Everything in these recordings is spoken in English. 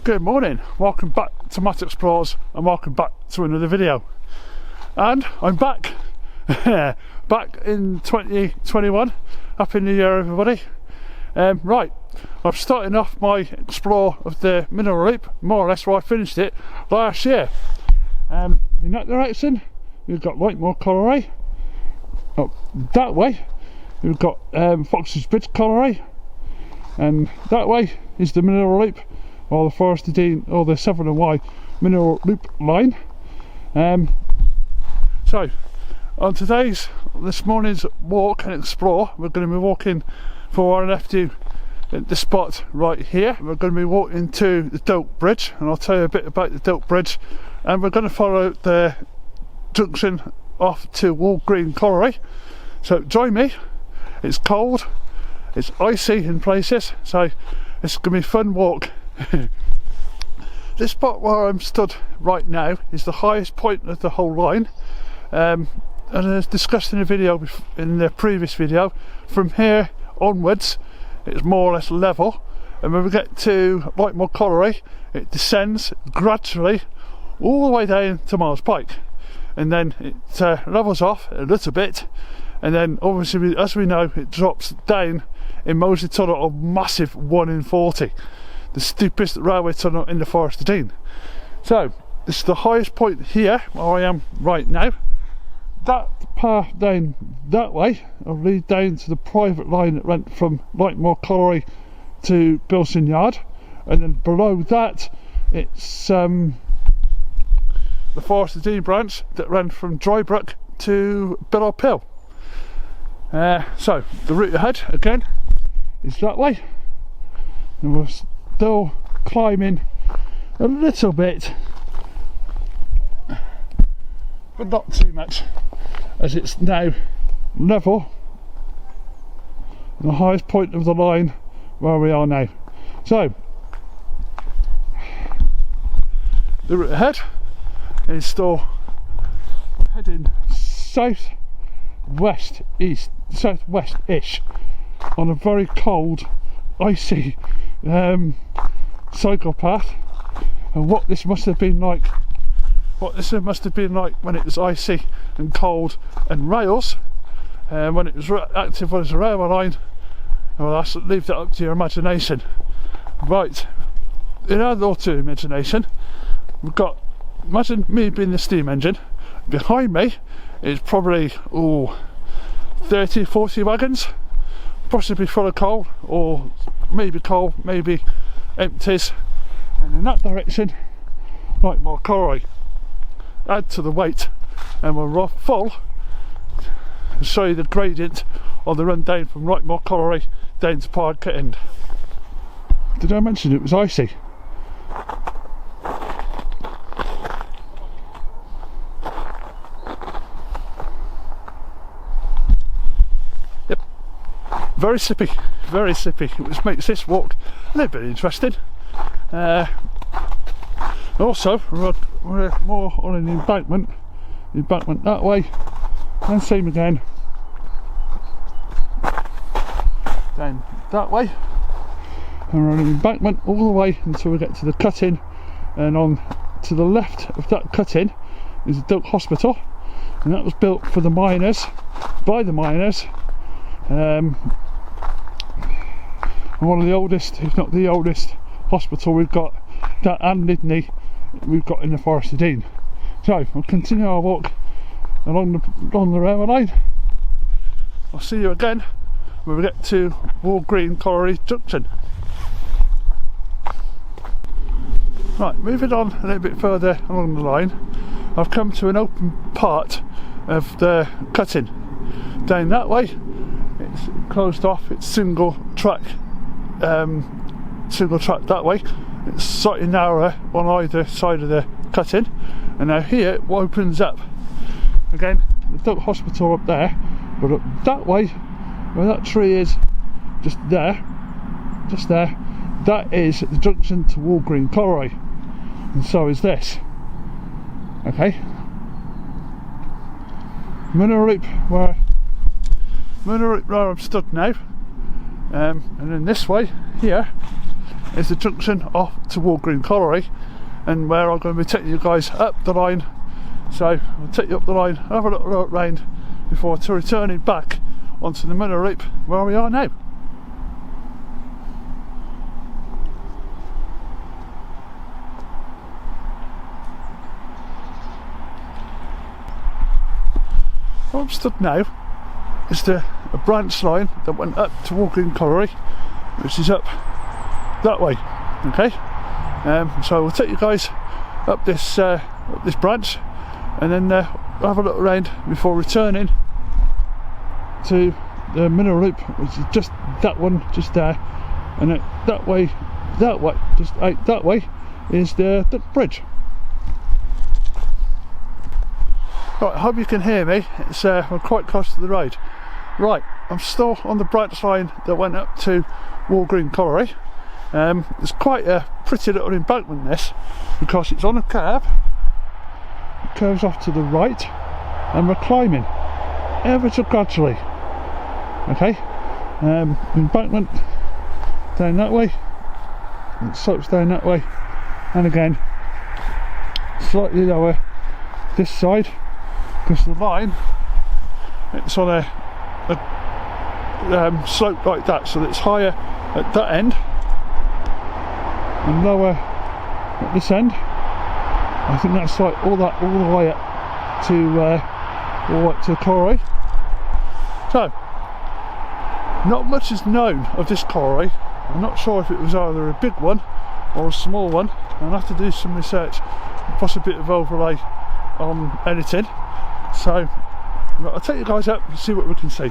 Good morning, welcome back to Matt Explores and welcome back to another video. And I'm back, back in 2021. Happy New Year everybody. Right, I'm starting off my explore of the mineral loop, more or less where I finished it last year. In that direction, we've got Lightmoor Colliery. Up that way, we've got Fox's Bridge Colliery. And that way is the mineral loop, or the Forest of Dean, or the Severn and Wye mineral loop line. So on this morning's walk and explore, we're going to be walking for where I left you at the spot right here. We're going to be walking to the Doak Bridge, and I'll tell you a bit about the Doak Bridge, and we're going to follow the junction off to Wall Green Colliery. So join me. It's cold, it's icy in places, so it's going to be a fun walk. This spot where I'm stood right now is the highest point of the whole line, and as discussed in the previous video, from here onwards it's more or less level, and when we get to Lightmoor Colliery it descends gradually all the way down to Miles Pike, and then it levels off a little bit, and then obviously as we know it drops down in Moseley Tunnel, a massive 1 in 40. The steepest railway tunnel in the Forest of Dean. So this is the highest point here where I am right now. That path down that way will lead down to the private line that went from Lightmoor Colliery to Bilson Yard, and then below that it's the Forest of Dean branch that ran from Drybrook to Billop Hill. So the route ahead again is that way, and we're still climbing a little bit, but not too much, as it's now level, the highest point of the line where we are now. So the route ahead is still heading southwest-ish on a very cold, icy cycle path. And what this must have been like when it was icy and cold and rails, when it was active as a railway line, well, I'll leave that up to your imagination. Right, in our auto imagination, we've got, imagine me being the steam engine, behind me is probably 30-40 wagons, possibly full of coal, or maybe coal, maybe empties, and in that direction Lightmoor Colliery. Add to the weight and we're full, and show you the gradient on the run down from Lightmoor Colliery down to Park End. Did I mention it was icy? Yep, very slippy, which makes this walk a little bit interesting. Also we're more on an embankment that way, and same again down that way, and we're on an embankment all the way until we get to the cut-in, and on to the left of that cut-in is the Doak Hospital, and that was built for the miners, by the miners, and one of the oldest, if not the oldest, hospital we've got, that and Lydney we've got in the Forest of Dean. So we'll continue our walk along the railway line. I'll see you again when we get to Wall Green Colliery Junction. Right, moving on a little bit further along the line, I've come to an open part of the cutting. Down that way it's closed off, it's single track that way. It's slightly narrower on either side of the cut-in, and now here it opens up again, the Doak Hospital up there, but up that way where that tree is, just there, that is the junction to Wall Green Colliery, and so is this. Okay, mineral loop where I'm stood now, and then this way here is the junction off to Walgreen Colliery, and where I'm going to be taking you guys up the line. So I'll take you up the line, have a little look round before returning back onto the middle loop where we are now. Where I'm stood now is a branch line that went up to Walgreen Colliery, which is up that way. Okay, so we'll take you guys up this branch, and then have a look around before returning to the middle loop, which is just that one just there, and that way just out that way is the bridge. Right, I hope you can hear me. It's we're quite close to the road. Right, I'm still on the branch line that went up to Walgreen Colliery. It's quite a pretty little embankment this, because it's on a curve. It curves off to the right, and we're climbing ever so gradually. Okay, embankment down that way, it slopes down that way, and again slightly lower this side, because the line, it's on a slope like that, so that it's higher at that end and lower at this end. I think that's like all the way up to the colliery. So not much is known of this colliery. I'm not sure if it was either a big one or a small one. I'll have to do some research, plus a bit of overlay on editing. So I'll take you guys up and see what we can see.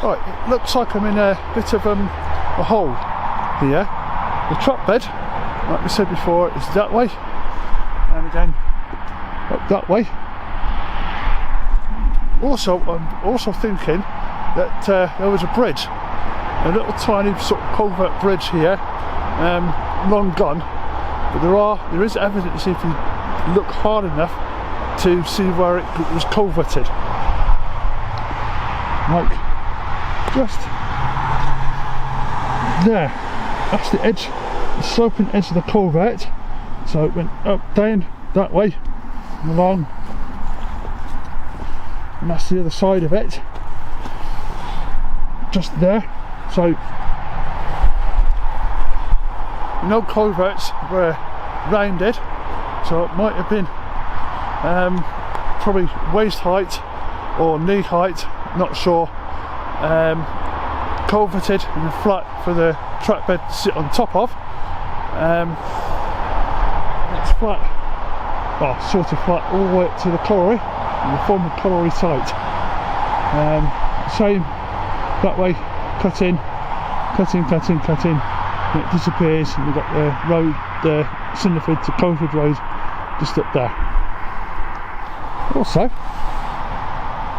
Right, it looks like I'm in a bit of a hole here. The trap bed, like we said before, is that way, and again up that way. Also, I'm also thinking that there was a bridge, a little tiny sort of culvert bridge here, long gone, but there is evidence if you look hard enough to see where it was culverted. Like just there, that's the edge, the sloping edge of the culvert. So it went up, down that way, along, and that's the other side of it, just there. So no culverts were rounded, so it might have been probably waist height or knee height, not sure. Culverted and flat for the track bed to sit on top of. It's flat, well, sort of flat all the way up to the colliery, and the former colliery site. Same that way, cut in, and it disappears, and we've got the road, the Cinderford to Colford Road just up there. Also,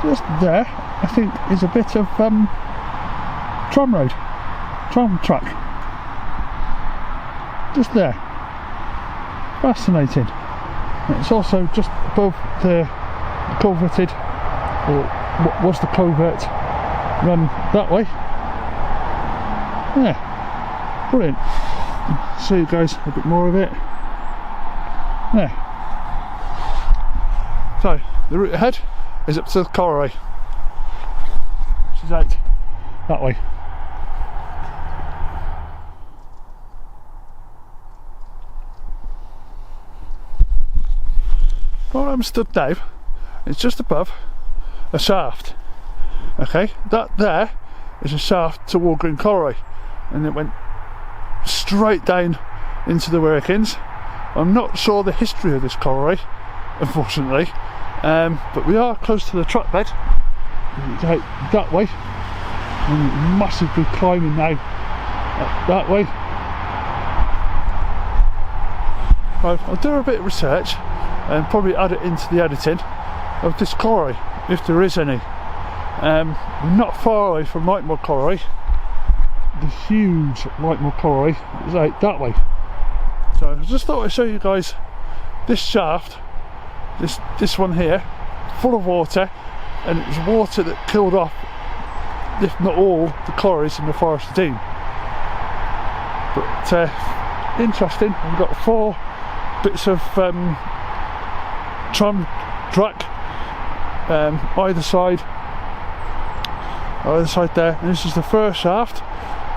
just there, I think, is a bit of tram track. Just there. Fascinating. And it's also just above the culverted, or what was the culvert run that way. Yeah, brilliant. Show you guys a bit more of it. There. So the route ahead is up to the colliery, which is out that way. Where I'm stood now, it's just above a shaft. Okay, that there is a shaft to Walgreen Colliery, and it went straight down into the workings. I'm not sure the history of this colliery, unfortunately, but we are close to the track bed. It's out that way, and massively climbing now up that way. I'll do a bit of research and probably add it into the editing of this quarry, if there is any. Not far away from Lightmoor Quarry, the huge Lightmoor Quarry is out that way. So I just thought I'd show you guys this shaft, this one here, full of water, and it was water that killed off, if not all, the quarries in the Forest of Dean. But interesting. We've got 4 bits of tram track either side there, and this is the first shaft.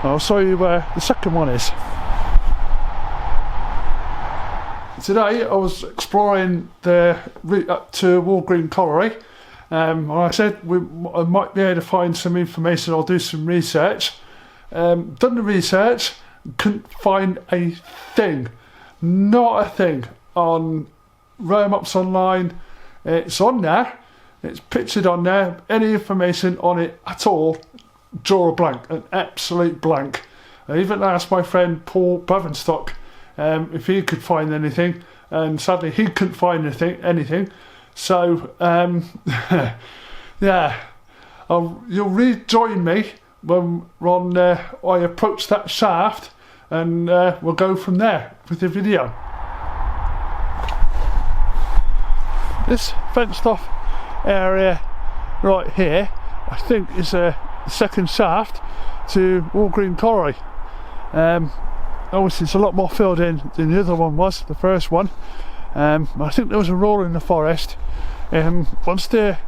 I'll show you where the second one is. Today I was exploring the route up to Walgreen Colliery. Like I said, I might be able to find some information. I'll do some research. Done the research, couldn't find a thing, not a thing on Rail Maps Online. It's on there, it's pictured on there. Any information on it at all, draw a blank, an absolute blank. I even asked my friend Paul Bavenstock if he could find anything, and sadly he couldn't find anything. So yeah, you'll rejoin me when I approach that shaft, and we'll go from there with the video. This fenced off area right here, I think, is a second shaft to Walgreen Colliery. Obviously it's a lot more filled in than the other one was, the first one. I think there was a roll in the forest. Once the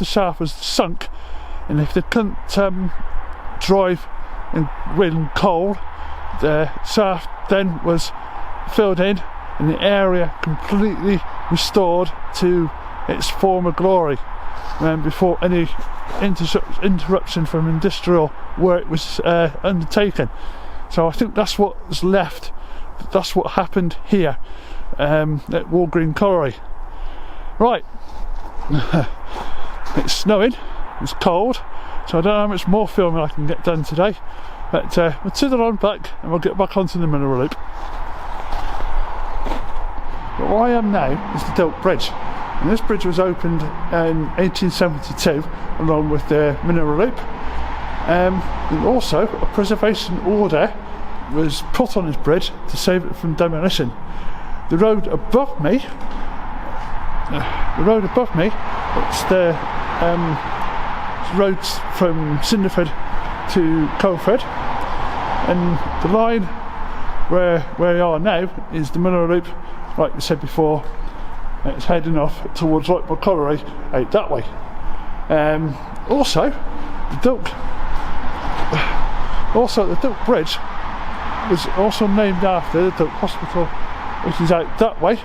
shaft was sunk, and if they couldn't drive in wind cold, the shaft then was filled in and the area completely restored to its former glory, before any interruption from industrial work was undertaken. So I think that's what was left, that's what happened here at Walgreen Colliery. Right, it's snowing, it's cold, so I don't know how much more filming I can get done today, but we'll tether on back and we'll get back onto the mineral loop. But where I am now is the Dilk Bridge, and this bridge was opened in 1872 along with the mineral loop, and also a preservation order was put on this bridge to save it from demolition. The road above me, it's the roads from Cinderford to Colford, and the line where we are now is the mineral loop, like I said before. It's heading off towards Lightmoor Colliery out that way. Also the Dilk Bridge was also named after the Dilk Hospital, which is out that way,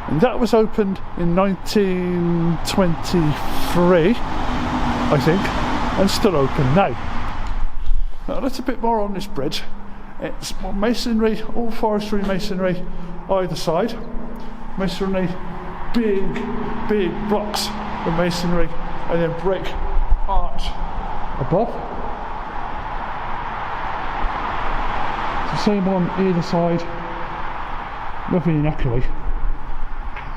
and that was opened in 1923, I think, and still open now. Now a little bit more on this bridge. It's masonry, all forestry masonry either side, masonry, big blocks of masonry, and then brick arch above. It's the same on either side, nothing echoey.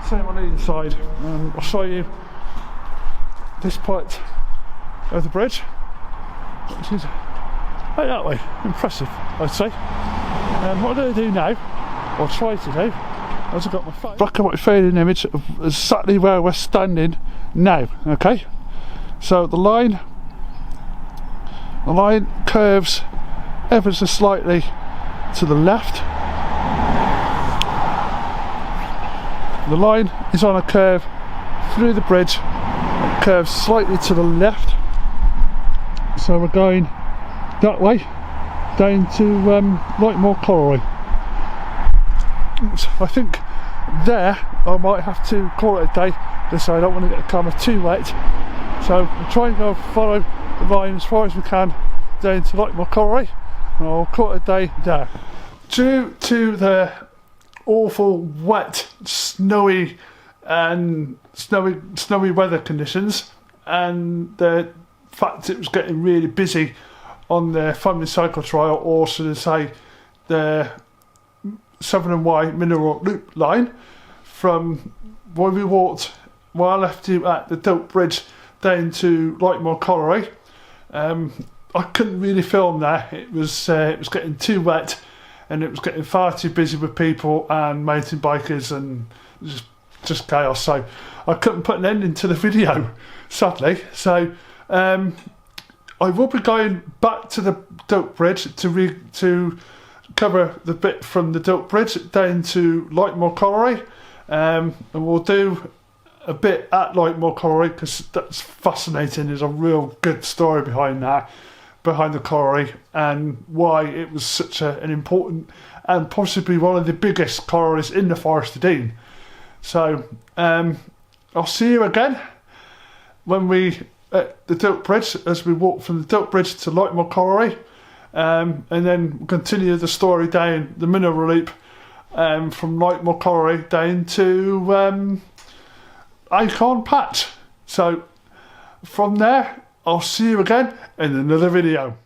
Same on either side, and I'll show you this part of the bridge, which is right that way. Impressive, I'd say. And what I'm going to do now, or try to do, is I've got my black and white fading image of exactly where we're standing now. Okay, so the line curves ever so slightly to the left. The line is on a curve through the bridge, it curves slightly to the left, so we're going that way down to Lightmoor Colliery. I think there I might have to call it a day, because I don't want to get the camera too wet, so we'll try and go follow the line as far as we can down to Lightmoor Colliery, and I'll call it a day there. Due to the awful wet, snowy weather conditions, and the fact it was getting really busy on the family cycle trial, or should I say the Severn and Y mineral loop line from where we walked, where I left you at the Doak Bridge down to Lightmoor Colliery. I couldn't really film there. It was getting too wet, and it was getting far too busy with people and mountain bikers and just chaos. So I couldn't put an ending to the video, sadly. So I will be going back to the Doak Bridge to cover the bit from the Doak Bridge down to Lightmoor Colliery, and we'll do a bit at Lightmoor Colliery because that's fascinating. There's a real good story behind the colliery and why it was such an important and possibly one of the biggest collieries in the Forest of Dean. So I'll see you again when we at the Doak Bridge, as we walk from the Doak Bridge to Lightmoor Colliery, and then continue the story down the mineral loop from Lightmoor Colliery down to Acorn Patch. So from there, I'll see you again in another video.